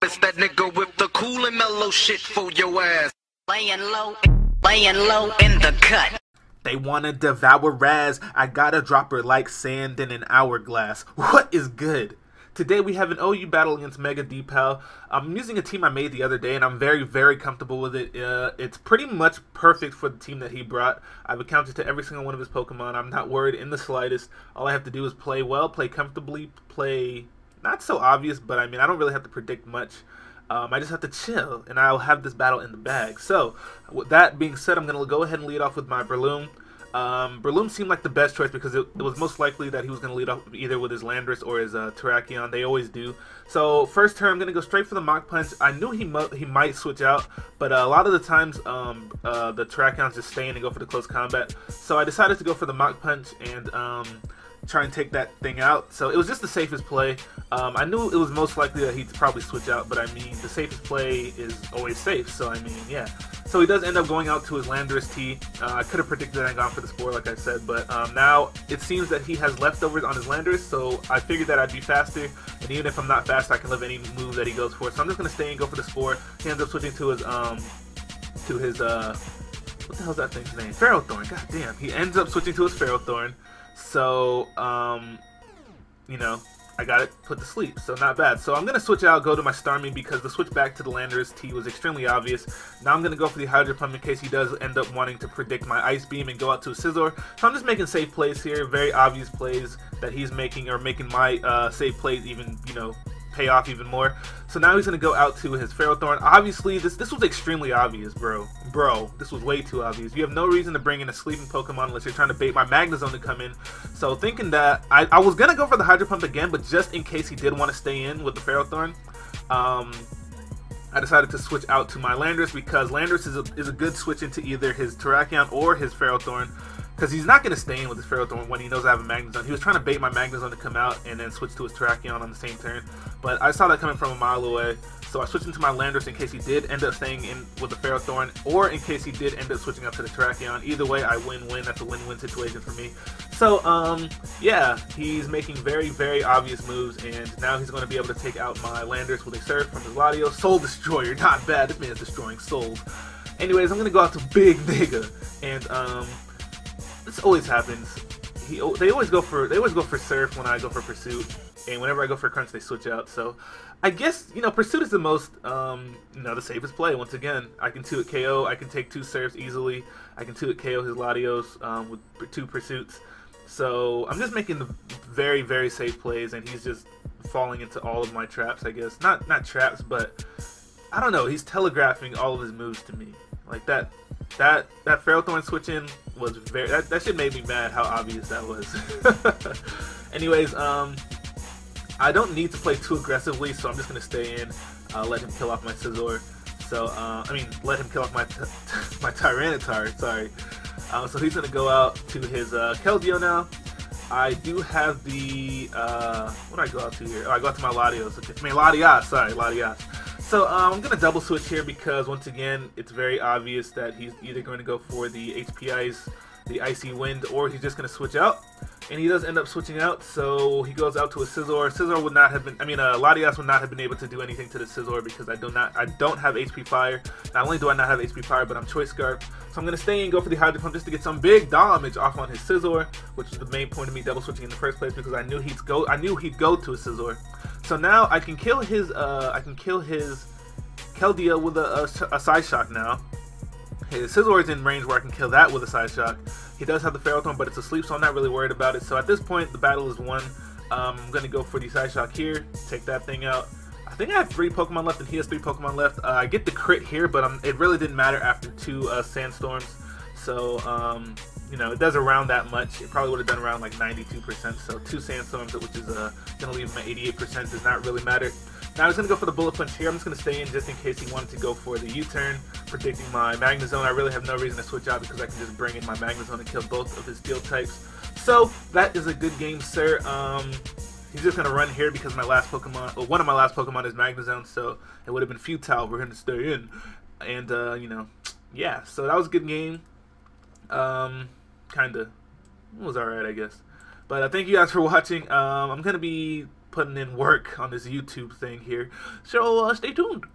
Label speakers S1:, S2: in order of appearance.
S1: It's that nigga with the cool and mellow shit for your ass. Laying low in the cut.
S2: They wanna devour Raz. I gotta drop her like sand in an hourglass. What is good? Today we have an OU battle against megadpal. I'm using a team I made the other day, and I'm very, very comfortable with it. It's pretty much perfect for the team that he brought. I've accounted to every single one of his Pokemon. I'm not worried in the slightest. All I have to do is play well, play comfortably, play not so obvious, but I mean, I don't really have to predict much. I just have to chill, and I'll have this battle in the bag. So, with that being said, I'm going to go ahead and lead off with my Breloom. Breloom seemed like the best choice because it was most likely that he was going to lead off either with his Landorus or his Terrakion. They always do. So, first turn, I'm going to go straight for the Mach Punch. I knew he might switch out, but a lot of the times the Terrakion's just staying and go for the close combat. So, I decided to go for the Mach Punch and try and take that thing out. So it was just the safest play. I knew it was most likely that he'd probably switch out, but I mean, the safest play is always safe, so I mean, yeah. So he does end up going out to his Landorus T. I could have predicted that and gone for the Spore, like I said, but now it seems that he has leftovers on his Landorus, so I figured that I'd be faster, and even if I'm not fast, I can live any move that he goes for. So I'm just going to stay and go for the Spore. He ends up switching to his, what the hell's that thing's name? Ferrothorn, god damn. He ends up switching to his Ferrothorn. So, you know, I got it put to sleep, so not bad. So I'm going to switch out, go to my Starmie, because the switch back to the Landorus T was extremely obvious. Now I'm going to go for the Hydro Pump in case he does end up wanting to predict my Ice Beam and go out to a Scizor. So I'm just making safe plays here, very obvious plays that he's making, or making my safe plays even, you know, pay off even more. So now he's going to go out to his Ferrothorn. Obviously, this was extremely obvious, bro. This was way too obvious. You have no reason to bring in a sleeping Pokemon unless you're trying to bait my Magnezone to come in. So thinking that, I was going to go for the Hydro Pump again, but just in case he did want to stay in with the Ferrothorn, I decided to switch out to my Landorus because Landorus is a good switch into either his Terrakion or his Ferrothorn. Because he's not going to stay in with his Ferrothorn when he knows I have a Magnezone. He was trying to bait my Magnezone to come out and then switch to his Terrakion on the same turn. But I saw that coming from a mile away. So I switched into my Landorus in case he did end up staying in with the Ferrothorn, or in case he did end up switching up to the Terrakion. Either way, I win-win. That's a win-win situation for me. So, yeah, he's making very, very obvious moves, and now he's going to be able to take out my Landorus with a Surf from his Latios. Soul Destroyer, not bad. This man is destroying souls. Anyways, I'm going to go out to Big Nigga, and, this always happens. They always go for Surf when I go for Pursuit, and whenever I go for Crunch, they switch out. So I guess, you know, Pursuit is the most, you know, the safest play. Once again, I can 2-hit KO. I can take 2 Surfs easily. I can 2-hit KO his Latios with 2 Pursuits. So I'm just making the very, very safe plays, and he's just falling into all of my traps, I guess. Not traps, but I don't know. He's telegraphing all of his moves to me. Like that Ferrothorn switch in was very, that shit made me mad how obvious that was. Anyways, I don't need to play too aggressively, so I'm just gonna stay in, let him kill off my Scizor. So I mean, let him kill off my my Tyranitar. Sorry. So he's gonna go out to his Keldeo now. I do have the what do I go out to here? Oh, I go out to my Latios. Okay. I mean Latias. Sorry, Latias. So I'm going to double switch here because, once again, it's very obvious that he's either going to go for the HP Ice, the Icy Wind, or he's just going to switch out. And he does end up switching out, so he goes out to a Scizor. Scizor would not have been, Latias would not have been able to do anything to the Scizor because I don't have HP Fire. Not only do I not have HP Fire, but I'm Choice Scarf. So I'm going to stay and go for the Hydro Pump just to get some big damage off on his Scizor, which is the main point of me double switching in the first place because I knew he'd go to a Scizor. So now I can kill his Keldeo with a Side Shock now. His Scizor is in range where I can kill that with a Side Shock. He does have the Ferrothorn, but it's asleep, so I'm not really worried about it. So at this point, the battle is won. I'm going to go for the Side Shock here, take that thing out. I think I have 3 Pokemon left, and he has 3 Pokemon left. I get the crit here, but it really didn't matter after 2 Sandstorms. So, you know, it does around that much. It probably would have done around like 92%. So 2 Sandstorms, which is going to leave him at 88%, does not really matter. Now he's going to go for the Bullet Punch here. I'm just going to stay in just in case he wanted to go for the U-turn, predicting my Magnezone. I really have no reason to switch out because I can just bring in my Magnezone and kill both of his Steel types. So that is a good game, sir. He's just going to run here because my last Pokemon, or one of my last Pokemon is Magnezone, so it would have been futile for him to stay in. And, you know, yeah, so that was a good game. Kinda. It was alright, I guess. But thank you guys for watching. I'm going to be putting in work on this YouTube thing here. So stay tuned.